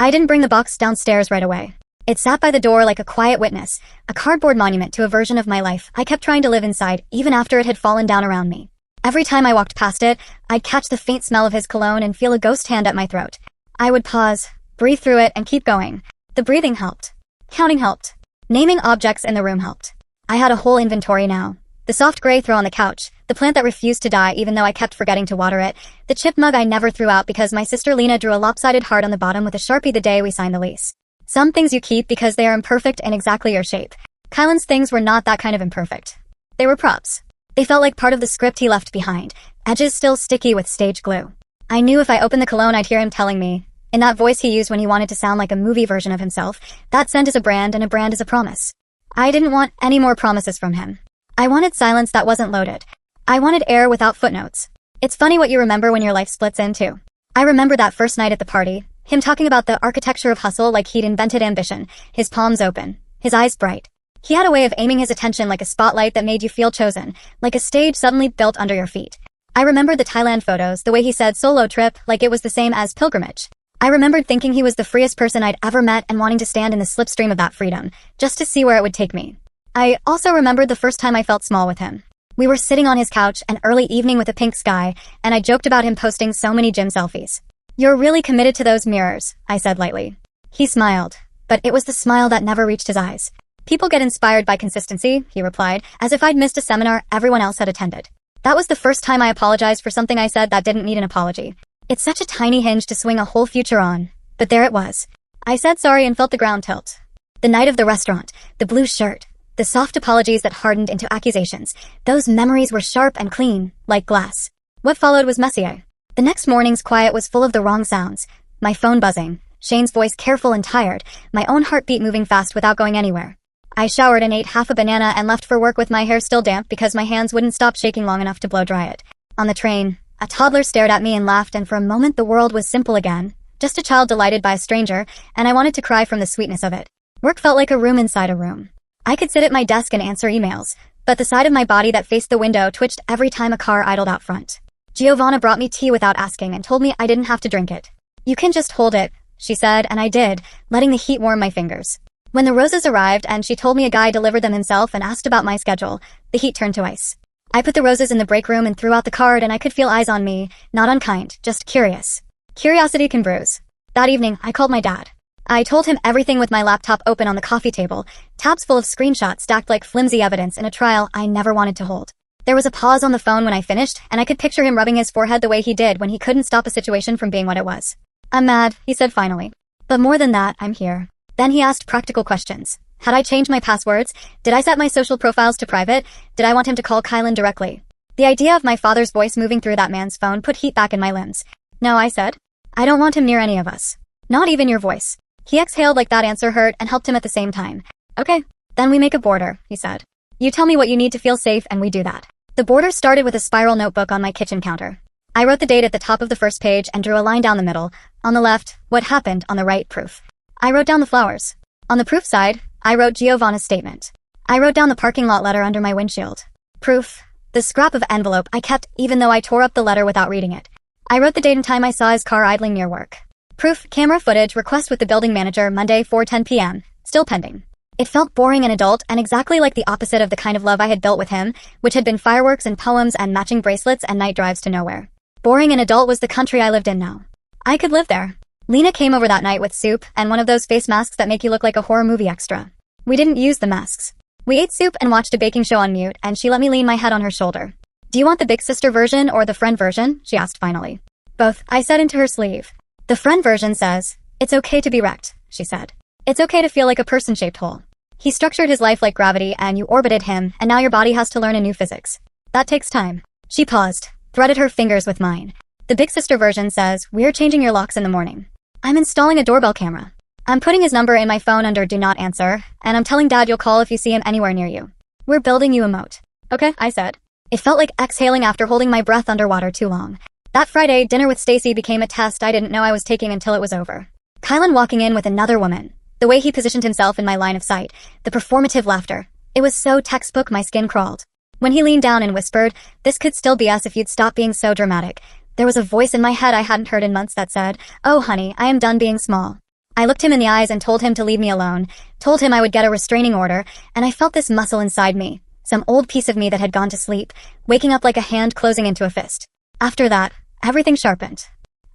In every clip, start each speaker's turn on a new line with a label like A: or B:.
A: I didn't bring the box downstairs right away. It sat by the door like a quiet witness, a cardboard monument to a version of my life I kept trying to live inside even after it had fallen down around me. Every time I walked past it, I'd catch the faint smell of his cologne and feel a ghost hand at my throat. I would pause, breathe through it, and keep going. The breathing helped. Counting helped. Naming objects in the room helped. I had a whole inventory now. The soft gray throw on the couch, the plant that refused to die even though I kept forgetting to water it, the chipped mug I never threw out because my sister Lena drew a lopsided heart on the bottom with a Sharpie the day we signed the lease. Some things you keep because they are imperfect and exactly your shape. Kylan's things were not that kind of imperfect. They were props. They felt like part of the script he left behind, edges still sticky with stage glue. I knew if I opened the cologne I'd hear him telling me, in that voice he used when he wanted to sound like a movie version of himself, that scent is a brand and a brand is a promise. I didn't want any more promises from him. I wanted silence that wasn't loaded. I wanted air without footnotes. It's funny what you remember when your life splits in two. I remember that first night at the party, him talking about the architecture of hustle like he'd invented ambition, his palms open, his eyes bright. He had a way of aiming his attention like a spotlight that made you feel chosen, like a stage suddenly built under your feet. I remembered the Thailand photos, the way he said solo trip, like it was the same as pilgrimage. I remembered thinking he was the freest person I'd ever met and wanting to stand in the slipstream of that freedom, just to see where it would take me. I also remembered the first time I felt small with him. We were sitting on his couch an early evening with a pink sky, and I joked about him posting so many gym selfies. "You're really committed to those mirrors," I said lightly. He smiled, but it was the smile that never reached his eyes. "People get inspired by consistency," he replied, as if I'd missed a seminar everyone else had attended. That was the first time I apologized for something I said that didn't need an apology. It's such a tiny hinge to swing a whole future on, but there it was. I said sorry and felt the ground tilt. The night of the restaurant, the blue shirt, the soft apologies that hardened into accusations, those memories were sharp and clean, like glass. What followed was messier. The next morning's quiet was full of the wrong sounds. My phone buzzing, Shane's voice careful and tired, my own heartbeat moving fast without going anywhere. I showered and ate half a banana and left for work with my hair still damp because my hands wouldn't stop shaking long enough to blow dry it. On the train, a toddler stared at me and laughed, and for a moment the world was simple again. Just a child delighted by a stranger, and I wanted to cry from the sweetness of it. Work felt like a room inside a room. I could sit at my desk and answer emails, but the side of my body that faced the window twitched every time a car idled out front. Giovanna brought me tea without asking and told me I didn't have to drink it. "You can just hold it," she said, and I did, letting the heat warm my fingers. When the roses arrived and she told me a guy delivered them himself and asked about my schedule, the heat turned to ice. I put the roses in the break room and threw out the card, and I could feel eyes on me, not unkind, just curious. Curiosity can bruise. That evening, I called my dad. I told him everything with my laptop open on the coffee table, tabs full of screenshots stacked like flimsy evidence in a trial I never wanted to hold. There was a pause on the phone when I finished, and I could picture him rubbing his forehead the way he did when he couldn't stop a situation from being what it was. "I'm mad," he said finally. "But more than that, I'm here." Then he asked practical questions. Had I changed my passwords? Did I set my social profiles to private? Did I want him to call Kylan directly? The idea of my father's voice moving through that man's phone put heat back in my limbs. "No," I said. "I don't want him near any of us. Not even your voice." He exhaled like that answer hurt and helped him at the same time. "Okay, then we make a border," he said. "You tell me what you need to feel safe and we do that." The border started with a spiral notebook on my kitchen counter. I wrote the date at the top of the first page and drew a line down the middle. On the left, what happened; on the right, proof. I wrote down the flowers. On the proof side, I wrote Giovanna's statement. I wrote down the parking lot letter under my windshield. Proof. The scrap of envelope I kept even though I tore up the letter without reading it. I wrote the date and time I saw his car idling near work. Proof. Camera footage request with the building manager Monday 4:10 p.m. Still pending. It felt boring and adult and exactly like the opposite of the kind of love I had built with him, which had been fireworks and poems and matching bracelets and night drives to nowhere. Boring and adult was the country I lived in now. I could live there. Lena came over that night with soup and one of those face masks that make you look like a horror movie extra. We didn't use the masks. We ate soup and watched a baking show on mute, and she let me lean my head on her shoulder. "Do you want the big sister version or the friend version?" she asked finally. "Both," I said into her sleeve. "The friend version says, it's okay to be wrecked," she said. "It's okay to feel like a person-shaped hole. He structured his life like gravity and you orbited him, and now your body has to learn a new physics. That takes time." She paused, threaded her fingers with mine. "The big sister version says, we're changing your locks in the morning. I'm installing a doorbell camera. I'm putting his number in my phone under do not answer, and I'm telling Dad you'll call if you see him anywhere near you. We're building you a moat." "Okay," I said. It felt like exhaling after holding my breath underwater too long. That Friday, dinner with Stacy became a test I didn't know I was taking until it was over. Kylan walking in with another woman. The way he positioned himself in my line of sight. The performative laughter. It was so textbook my skin crawled. When he leaned down and whispered, "This could still be us if you'd stop being so dramatic," there was a voice in my head I hadn't heard in months that said, "Oh honey, I am done being small." I looked him in the eyes and told him to leave me alone, told him I would get a restraining order, and I felt this muscle inside me, some old piece of me that had gone to sleep, waking up like a hand closing into a fist. After that, everything sharpened.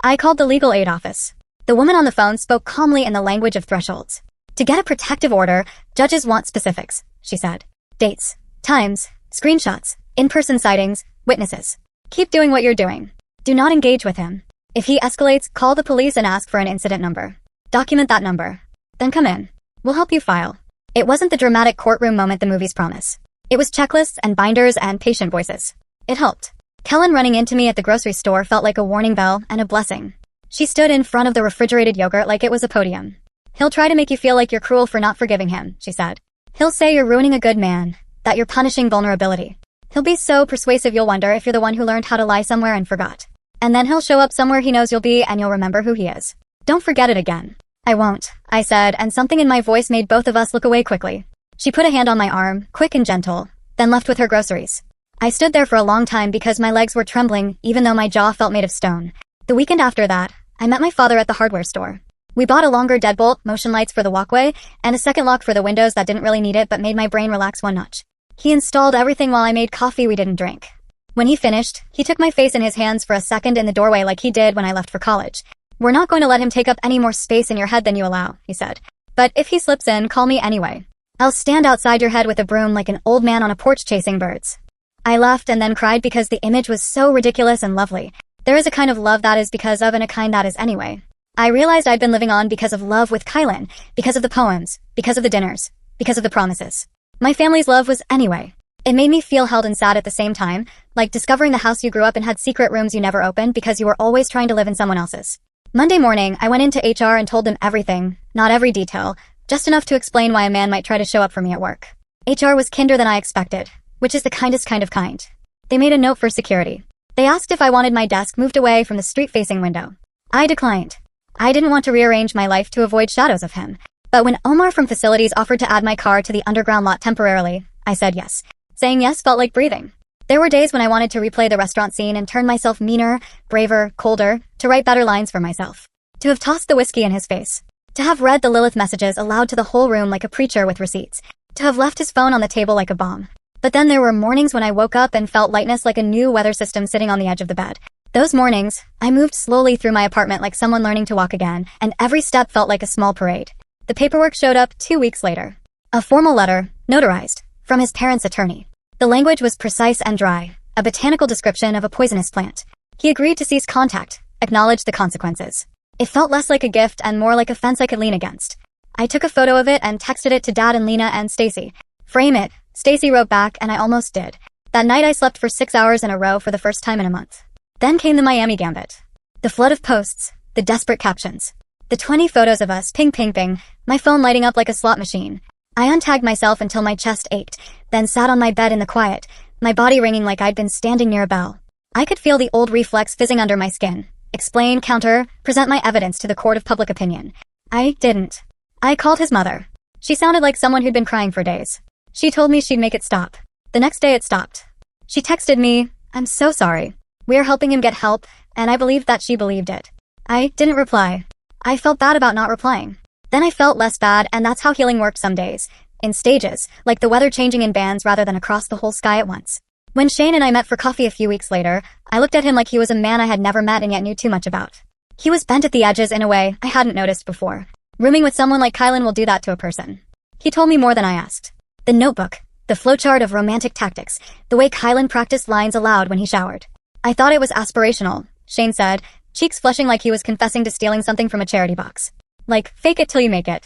A: I called the legal aid office. The woman on the phone spoke calmly in the language of thresholds. To get a protective order, judges want specifics, she said. Dates, times, screenshots, in-person sightings, witnesses. Keep doing what you're doing. Do not engage with him. If he escalates, call the police and ask for an incident number. Document that number. Then come in. We'll help you file. It wasn't the dramatic courtroom moment the movies promise. It was checklists and binders and patient voices. It helped. Kellen running into me at the grocery store felt like a warning bell and a blessing. She stood in front of the refrigerated yogurt like it was a podium. He'll try to make you feel like you're cruel for not forgiving him, she said. He'll say you're ruining a good man, that you're punishing vulnerability. He'll be so persuasive you'll wonder if you're the one who learned how to lie somewhere and forgot. And then he'll show up somewhere he knows you'll be and you'll remember who he is. Don't forget it again. I won't, I said, and something in my voice made both of us look away quickly. She put a hand on my arm, quick and gentle, then left with her groceries. I stood there for a long time because my legs were trembling, even though my jaw felt made of stone. The weekend after that, I met my father at the hardware store. We bought a longer deadbolt, motion lights for the walkway, and a second lock for the windows that didn't really need it but made my brain relax one notch. He installed everything while I made coffee we didn't drink. When he finished, he took my face in his hands for a second in the doorway like he did when I left for college. We're not going to let him take up any more space in your head than you allow, he said. But if he slips in, call me anyway. I'll stand outside your head with a broom like an old man on a porch chasing birds. I laughed and then cried because the image was so ridiculous and lovely. There is a kind of love that is because of and a kind that is anyway. I realized I'd been living on because of love with Kylan, because of the poems, because of the dinners, because of the promises. My family's love was anyway. It made me feel held and sad at the same time, like discovering the house you grew up in had secret rooms you never opened because you were always trying to live in someone else's. Monday morning, I went into HR and told them everything, not every detail, just enough to explain why a man might try to show up for me at work. HR was kinder than I expected, which is the kindest kind of kind. They made a note for security. They asked if I wanted my desk moved away from the street-facing window. I declined. I didn't want to rearrange my life to avoid shadows of him. But when Omar from facilities offered to add my car to the underground lot temporarily, I said yes. Saying yes felt like breathing. There were days when I wanted to replay the restaurant scene and turn myself meaner, braver, colder, to write better lines for myself. To have tossed the whiskey in his face. To have read the Lilith messages aloud to the whole room like a preacher with receipts. To have left his phone on the table like a bomb. But then there were mornings when I woke up and felt lightness like a new weather system sitting on the edge of the bed. Those mornings, I moved slowly through my apartment like someone learning to walk again, and every step felt like a small parade. The paperwork showed up 2 weeks later. A formal letter, notarized, from his parents' attorney. The language was precise and dry, a botanical description of a poisonous plant. He agreed to cease contact, acknowledged the consequences. It felt less like a gift and more like a fence I could lean against. I took a photo of it and texted it to Dad and Lena and Stacy. Frame it, Stacy wrote back, and I almost did. That night I slept for 6 hours in a row for the first time in a month. Then came the Miami Gambit. The flood of posts, the desperate captions. The 20 photos of us, ping ping ping, my phone lighting up like a slot machine. I untagged myself until my chest ached, then sat on my bed in the quiet, my body ringing like I'd been standing near a bell. I could feel the old reflex fizzing under my skin. Explain, counter, present my evidence to the court of public opinion. I didn't. I called his mother. She sounded like someone who'd been crying for days. She told me she'd make it stop. The next day it stopped. She texted me, "I'm so sorry. We're helping him get help," and I believed that she believed it. I didn't reply. I felt bad about not replying. Then I felt less bad, and that's how healing worked some days. In stages, like the weather changing in bands rather than across the whole sky at once. When Shane and I met for coffee a few weeks later, I looked at him like he was a man I had never met and yet knew too much about. He was bent at the edges in a way I hadn't noticed before. Rooming with someone like Kylan will do that to a person. He told me more than I asked. The notebook, the flowchart of romantic tactics, the way Kylan practiced lines aloud when he showered. I thought it was aspirational, Shane said, cheeks flushing like he was confessing to stealing something from a charity box. Like, fake it till you make it.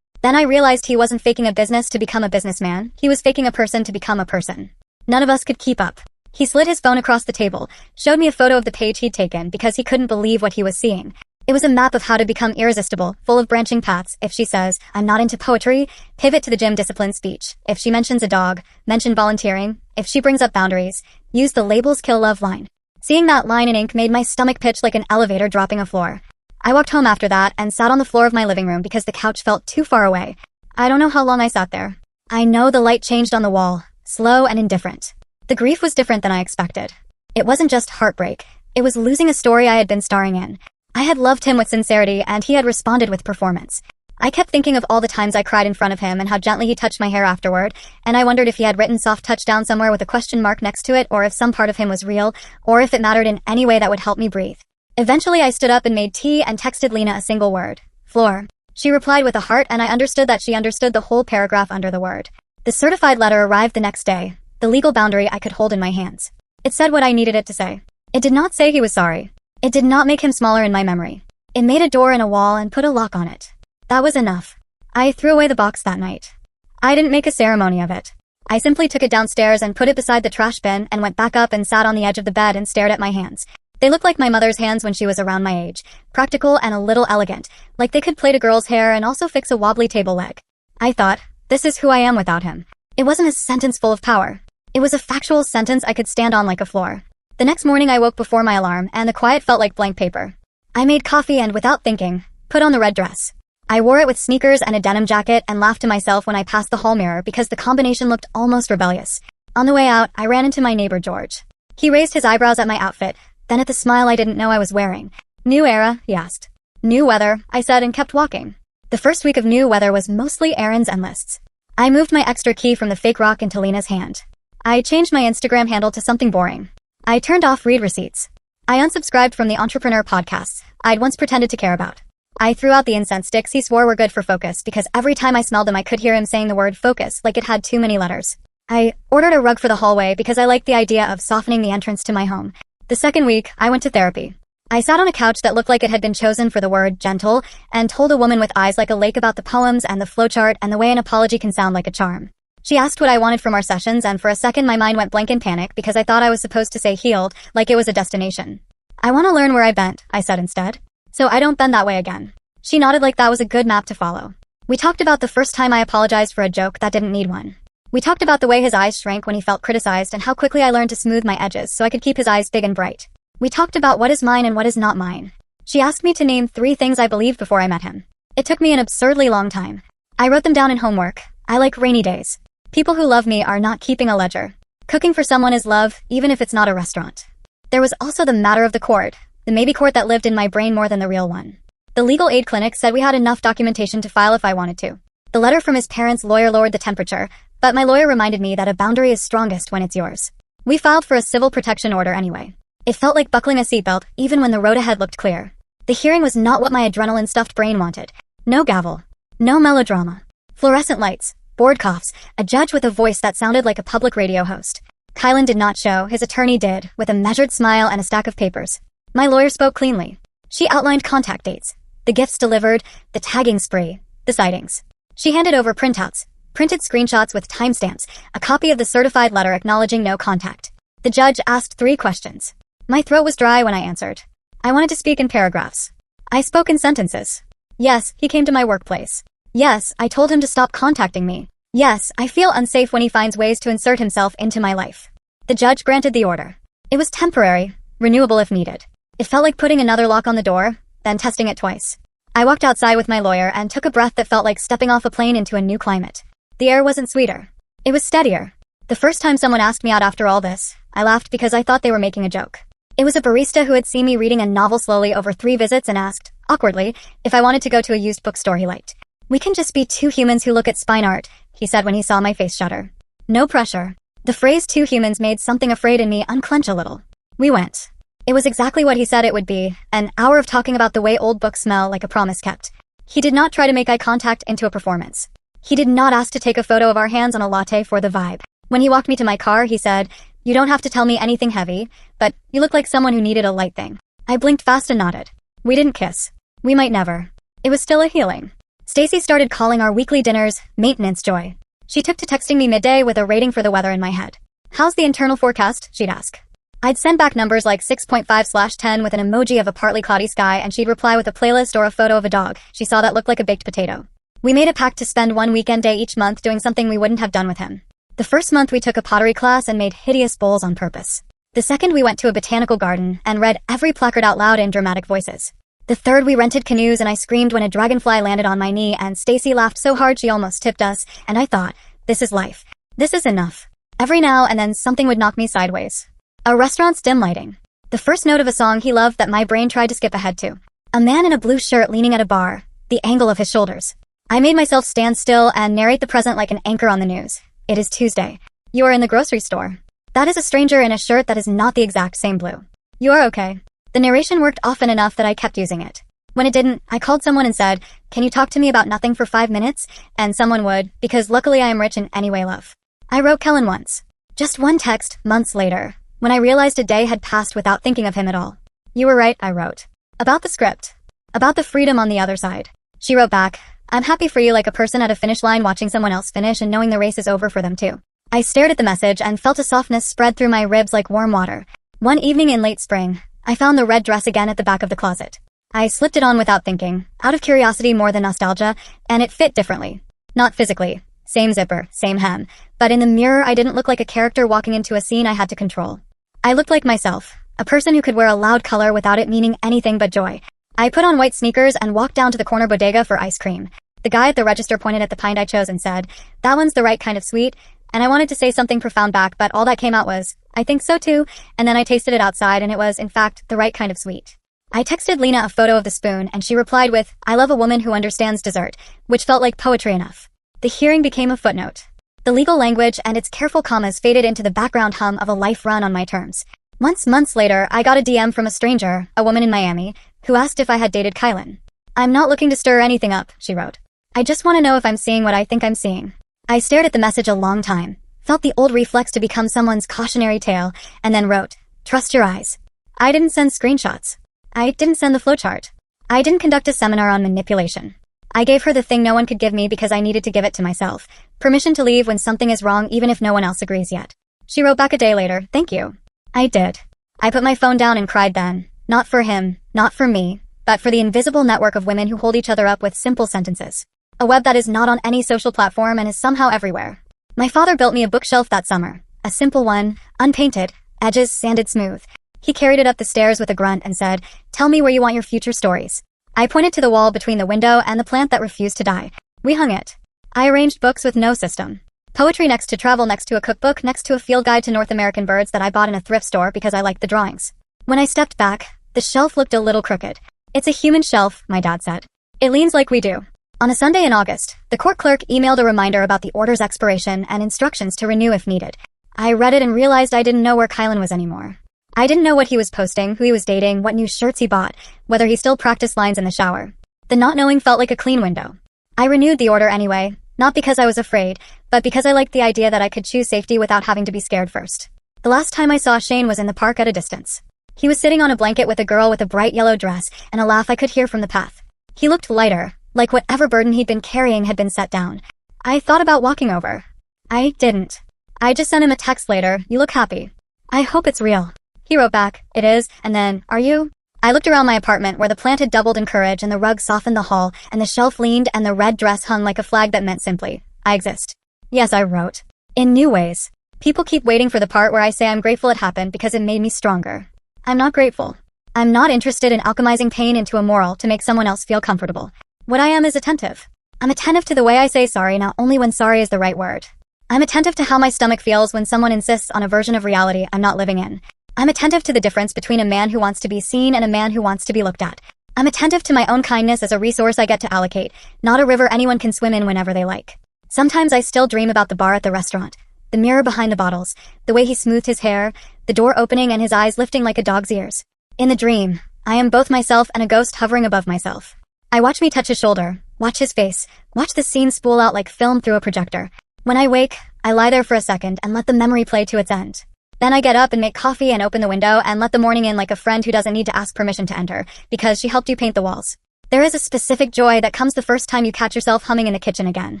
A: Then I realized he wasn't faking a business to become a businessman, he was faking a person to become a person. None of us could keep up. He slid his phone across the table, showed me a photo of the page he'd taken because he couldn't believe what he was seeing. It was a map of how to become irresistible, full of branching paths. If she says, "I'm not into poetry," pivot to the gym discipline speech. If she mentions a dog, mention volunteering. If she brings up boundaries, use the labels kill love line. Seeing that line in ink made my stomach pitch like an elevator dropping a floor. I walked home after that and sat on the floor of my living room because the couch felt too far away. I don't know how long I sat there. I know the light changed on the wall, slow and indifferent. The grief was different than I expected. It wasn't just heartbreak. It was losing a story I had been starring in. I had loved him with sincerity, and he had responded with performance. I kept thinking of all the times I cried in front of him and how gently he touched my hair afterward, and I wondered if he had written soft touch down somewhere with a question mark next to it, or if some part of him was real, or if it mattered in any way that would help me breathe. Eventually I stood up and made tea and texted Lena a single word. Floor. She replied with a heart, and I understood that she understood the whole paragraph under the word. The certified letter arrived the next day, the legal boundary I could hold in my hands. It said what I needed it to say. It did not say he was sorry. It did not make him smaller in my memory. It made a door in a wall and put a lock on it. That was enough. I threw away the box that night. I didn't make a ceremony of it. I simply took it downstairs and put it beside the trash bin and went back up and sat on the edge of the bed and stared at my hands. They looked like my mother's hands when she was around my age, practical and a little elegant, like they could plait a girl's hair and also fix a wobbly table leg. I thought, this is who I am without him. It wasn't a sentence full of power. It was a factual sentence I could stand on like a floor. The next morning I woke before my alarm, and the quiet felt like blank paper. I made coffee and, without thinking, put on the red dress. I wore it with sneakers and a denim jacket and laughed to myself when I passed the hall mirror because the combination looked almost rebellious. On the way out, I ran into my neighbor George. He raised his eyebrows at my outfit, then at the smile I didn't know I was wearing. New era, he asked. New weather, I said and kept walking. The first week of new weather was mostly errands and lists. I moved my extra key from the fake rock into Lena's hand. I changed my Instagram handle to something boring. I turned off read receipts. I unsubscribed from the entrepreneur podcasts I'd once pretended to care about. I threw out the incense sticks he swore were good for focus because every time I smelled them I could hear him saying the word focus like it had too many letters. I ordered a rug for the hallway because I liked the idea of softening the entrance to my home. The second week, I went to therapy. I sat on a couch that looked like it had been chosen for the word gentle and told a woman with eyes like a lake about the poems and the flowchart and the way an apology can sound like a charm. She asked what I wanted from our sessions, and for a second my mind went blank in panic because I thought I was supposed to say healed, like it was a destination. I want to learn where I bent, I said instead. So I don't bend that way again. She nodded like that was a good map to follow. We talked about the first time I apologized for a joke that didn't need one. We talked about the way his eyes shrank when he felt criticized and how quickly I learned to smooth my edges so I could keep his eyes big and bright. We talked about what is mine and what is not mine. She asked me to name 3 things I believed before I met him. It took me an absurdly long time. I wrote them down in homework. I like rainy days. People who love me are not keeping a ledger. Cooking for someone is love, even if it's not a restaurant. There was also the matter of the court, the maybe court that lived in my brain more than the real one. The legal aid clinic said we had enough documentation to file if I wanted to. The letter from his parents' lawyer lowered the temperature, but my lawyer reminded me that a boundary is strongest when it's yours. We filed for a civil protection order anyway. It felt like buckling a seatbelt, even when the road ahead looked clear. The hearing was not what my adrenaline-stuffed brain wanted. No gavel. No melodrama. Fluorescent lights. Bored coughs, a judge with a voice that sounded like a public radio host. Kylan did not show, his attorney did, with a measured smile and a stack of papers. My lawyer spoke cleanly. She outlined contact dates, the gifts delivered, the tagging spree, the sightings. She handed over printouts, printed screenshots with timestamps, a copy of the certified letter acknowledging no contact. The judge asked 3 questions. My throat was dry when I answered. I wanted to speak in paragraphs. I spoke in sentences. Yes, he came to my workplace. Yes, I told him to stop contacting me. Yes, I feel unsafe when he finds ways to insert himself into my life. The judge granted the order. It was temporary, renewable if needed. It felt like putting another lock on the door, then testing it twice. I walked outside with my lawyer and took a breath that felt like stepping off a plane into a new climate. The air wasn't sweeter. It was steadier. The first time someone asked me out after all this, I laughed because I thought they were making a joke. It was a barista who had seen me reading a novel slowly over 3 visits and asked, awkwardly, if I wanted to go to a used bookstore he liked. We can just be 2 humans who look at spine art, he said when he saw my face shudder. No pressure. The phrase 2 humans made something afraid in me unclench a little. We went. It was exactly what he said it would be, an hour of talking about the way old books smell like a promise kept. He did not try to make eye contact into a performance. He did not ask to take a photo of our hands on a latte for the vibe. When he walked me to my car, he said, you don't have to tell me anything heavy, but you look like someone who needed a light thing. I blinked fast and nodded. We didn't kiss. We might never. It was still a healing. Stacy started calling our weekly dinners maintenance joy. She took to texting me midday with a rating for the weather in my head. How's the internal forecast? She'd ask. I'd send back numbers like 6.5/10 with an emoji of a partly cloudy sky, and she'd reply with a playlist or a photo of a dog she saw that looked like a baked potato. We made a pact to spend 1 weekend day each month doing something we wouldn't have done with him. The first month we took a pottery class and made hideous bowls on purpose. The second we went to a botanical garden and read every placard out loud in dramatic voices. The third we rented canoes and I screamed when a dragonfly landed on my knee and Stacy laughed so hard she almost tipped us, and I thought, this is life. This is enough. Every now and then something would knock me sideways. A restaurant's dim lighting. The first note of a song he loved that my brain tried to skip ahead to. A man in a blue shirt leaning at a bar, the angle of his shoulders. I made myself stand still and narrate the present like an anchor on the news. It is Tuesday. You are in the grocery store. That is a stranger in a shirt that is not the exact same blue. You are okay. The narration worked often enough that I kept using it. When it didn't, I called someone and said, "Can you talk to me about nothing for 5 minutes?" And someone would, because luckily I am rich in any way love. I wrote Kellen once. Just one text, months later, when I realized a day had passed without thinking of him at all. "You were right," I wrote. About the script. About the freedom on the other side. She wrote back, "I'm happy for you, like a person at a finish line watching someone else finish and knowing the race is over for them too." I stared at the message and felt a softness spread through my ribs like warm water. One evening in late spring, I found the red dress again at the back of the closet. I slipped it on without thinking, out of curiosity more than nostalgia, and it fit differently. Not physically. Same zipper, same hem. But in the mirror, I didn't look like a character walking into a scene I had to control. I looked like myself, a person who could wear a loud color without it meaning anything but joy. I put on white sneakers and walked down to the corner bodega for ice cream. The guy at the register pointed at the pint I chose and said, "That one's the right kind of sweet," and I wanted to say something profound back, but all that came out was, "I think so too," and then I tasted it outside and it was, in fact, the right kind of sweet. I texted Lena a photo of the spoon and she replied with, "I love a woman who understands dessert," which felt like poetry enough. The hearing became a footnote. The legal language and its careful commas faded into the background hum of a life run on my terms. Months later, I got a DM from a stranger, a woman in Miami, who asked if I had dated Kylan. "I'm not looking to stir anything up," she wrote. "I just want to know if I'm seeing what I think I'm seeing." I stared at the message a long time, felt the old reflex to become someone's cautionary tale, and then wrote, "Trust your eyes." I didn't send screenshots. I didn't send the flowchart. I didn't conduct a seminar on manipulation. I gave her the thing no one could give me because I needed to give it to myself. Permission to leave when something is wrong even if no one else agrees yet. She wrote back a day later, "Thank you." I did. I put my phone down and cried then. Not for him, not for me, but for the invisible network of women who hold each other up with simple sentences. A web that is not on any social platform and is somehow everywhere. My father built me a bookshelf that summer. A simple one, unpainted, edges sanded smooth. He carried it up the stairs with a grunt and said, "Tell me where you want your future stories." I pointed to the wall between the window and the plant that refused to die. We hung it. I arranged books with no system. Poetry next to travel next to a cookbook next to a field guide to North American birds that I bought in a thrift store because I liked the drawings. When I stepped back, the shelf looked a little crooked. "It's a human shelf," my dad said. "It leans like we do." On a Sunday in August, the court clerk emailed a reminder about the order's expiration and instructions to renew if needed. I read it and realized I didn't know where Kylan was anymore. I didn't know what he was posting, who he was dating, what new shirts he bought, whether he still practiced lines in the shower. The not knowing felt like a clean window. I renewed the order anyway, not because I was afraid, but because I liked the idea that I could choose safety without having to be scared first. The last time I saw Shane was in the park at a distance. He was sitting on a blanket with a girl with a bright yellow dress and a laugh I could hear from the path. He looked lighter, like whatever burden he'd been carrying had been set down. I thought about walking over. I didn't. I just sent him a text later, "You look happy." "I hope it's real." He wrote back, "It is," and then, "Are you?" I looked around my apartment where the plant had doubled in courage and the rug softened the hall and the shelf leaned and the red dress hung like a flag that meant simply, "I exist." Yes, I wrote. In new ways. People keep waiting for the part where I say I'm grateful it happened because it made me stronger. I'm not grateful. I'm not interested in alchemizing pain into a moral to make someone else feel comfortable. What I am is attentive. I'm attentive to the way I say sorry, not only when sorry is the right word. I'm attentive to how my stomach feels when someone insists on a version of reality I'm not living in. I'm attentive to the difference between a man who wants to be seen and a man who wants to be looked at. I'm attentive to my own kindness as a resource I get to allocate, not a river anyone can swim in whenever they like. Sometimes I still dream about the bar at the restaurant, the mirror behind the bottles, the way he smoothed his hair, the door opening and his eyes lifting like a dog's ears. In the dream, I am both myself and a ghost hovering above myself. I watch me touch his shoulder, watch his face, watch the scene spool out like film through a projector. When I wake, I lie there for a second and let the memory play to its end. Then I get up and make coffee and open the window and let the morning in like a friend who doesn't need to ask permission to enter, because she helped you paint the walls. There is a specific joy that comes the first time you catch yourself humming in the kitchen again.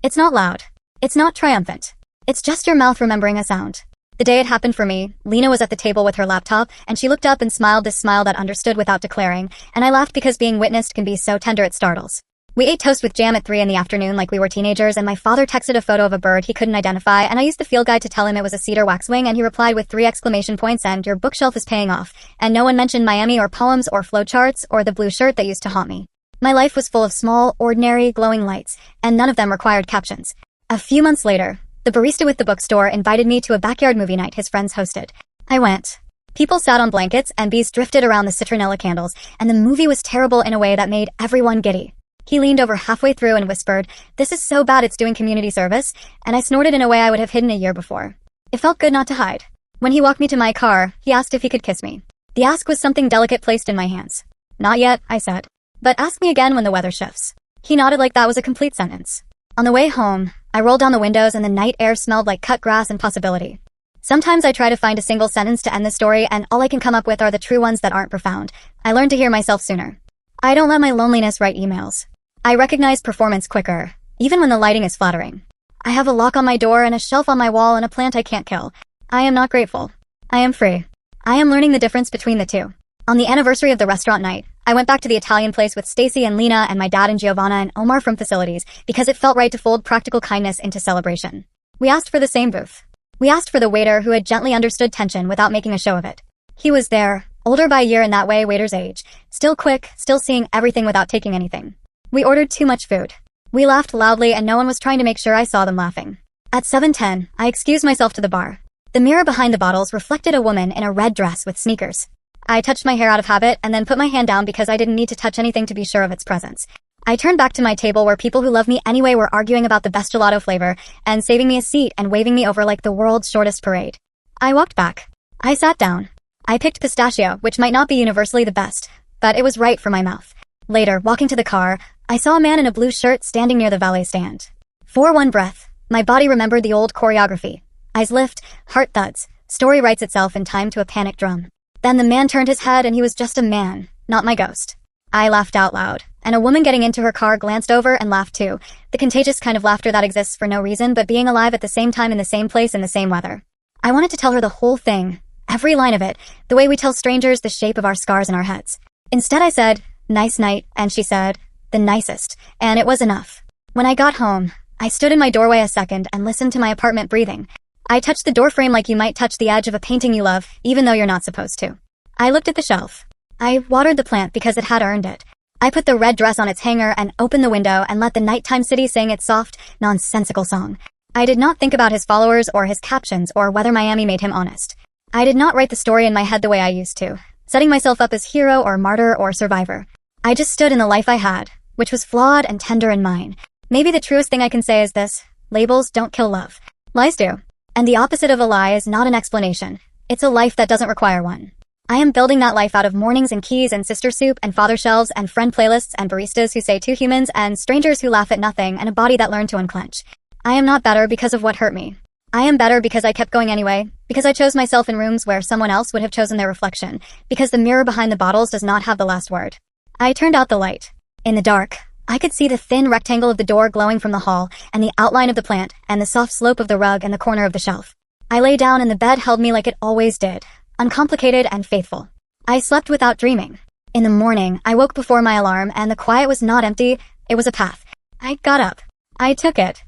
A: It's not loud. It's not triumphant. It's just your mouth remembering a sound. The day it happened for me, Lena was at the table with her laptop, and she looked up and smiled this smile that understood without declaring, and I laughed because being witnessed can be so tender it startles. We ate toast with jam at 3 in the afternoon like we were teenagers, and my father texted a photo of a bird he couldn't identify, and I used the field guide to tell him it was a cedar waxwing, and he replied with 3 exclamation points and "Your bookshelf is paying off," and no one mentioned Miami or poems or flowcharts or the blue shirt that used to haunt me. My life was full of small, ordinary, glowing lights, and none of them required captions. A few months later, the barista with the bookstore invited me to a backyard movie night his friends hosted. I went. People sat on blankets and bees drifted around the citronella candles, and the movie was terrible in a way that made everyone giddy. He leaned over halfway through and whispered, "This is so bad it's doing community service," and I snorted in a way I would have hidden a year before. It felt good not to hide. When he walked me to my car, he asked if he could kiss me. The ask was something delicate placed in my hands. "Not yet," I said. "But ask me again when the weather shifts." He nodded like that was a complete sentence. On the way home, I rolled down the windows and the night air smelled like cut grass and possibility. Sometimes I try to find a single sentence to end the story, and all I can come up with are the true ones that aren't profound. I learned to hear myself sooner. I don't let my loneliness write emails. I recognize performance quicker, even when the lighting is flattering. I have a lock on my door and a shelf on my wall and a plant I can't kill. I am not grateful. I am free. I am learning the difference between the two. On the anniversary of the restaurant night, I went back to the Italian place with Stacy and Lena and my dad and Giovanna and Omar from facilities because it felt right to fold practical kindness into celebration. We asked for the same booth. We asked for the waiter who had gently understood tension without making a show of it. He was there, older by a year in that way waiters age, still quick, still seeing everything without taking anything. We ordered too much food. We laughed loudly and no one was trying to make sure I saw them laughing. At 7:10, I excused myself to the bar. The mirror behind the bottles reflected a woman in a red dress with sneakers. I touched my hair out of habit and then put my hand down because I didn't need to touch anything to be sure of its presence. I turned back to my table where people who love me anyway were arguing about the best gelato flavor and saving me a seat and waving me over like the world's shortest parade. I walked back. I sat down. I picked pistachio, which might not be universally the best, but it was right for my mouth. Later, walking to the car, I saw a man in a blue shirt standing near the valet stand. For one breath, my body remembered the old choreography. Eyes lift, heart thuds, story writes itself in time to a panic drum. Then the man turned his head and he was just a man, not my ghost. I laughed out loud, and a woman getting into her car glanced over and laughed too, the contagious kind of laughter that exists for no reason but being alive at the same time in the same place in the same weather. I wanted to tell her the whole thing, every line of it, the way we tell strangers the shape of our scars in our heads. Instead I said, "Nice night," and she said, "The nicest," and it was enough. When I got home, I stood in my doorway a second and listened to my apartment breathing. I touched the doorframe like you might touch the edge of a painting you love, even though you're not supposed to. I looked at the shelf. I watered the plant because it had earned it. I put the red dress on its hanger and opened the window and let the nighttime city sing its soft, nonsensical song. I did not think about his followers or his captions or whether Miami made him honest. I did not write the story in my head the way I used to, setting myself up as hero or martyr or survivor. I just stood in the life I had, which was flawed and tender and mine. Maybe the truest thing I can say is this: labels don't kill love. Lies do. And the opposite of a lie is not an explanation. It's a life that doesn't require one. I am building that life out of mornings and keys and sister soup and father shelves and friend playlists and baristas who say two humans and strangers who laugh at nothing and a body that learned to unclench. I am not better because of what hurt me. I am better because I kept going anyway, because I chose myself in rooms where someone else would have chosen their reflection, because the mirror behind the bottles does not have the last word. I turned out the light. In the dark, I could see the thin rectangle of the door glowing from the hall and the outline of the plant and the soft slope of the rug and the corner of the shelf. I lay down and the bed held me like it always did. Uncomplicated and faithful. I slept without dreaming. In the morning, I woke before my alarm and the quiet was not empty, it was a path. I got up. I took it.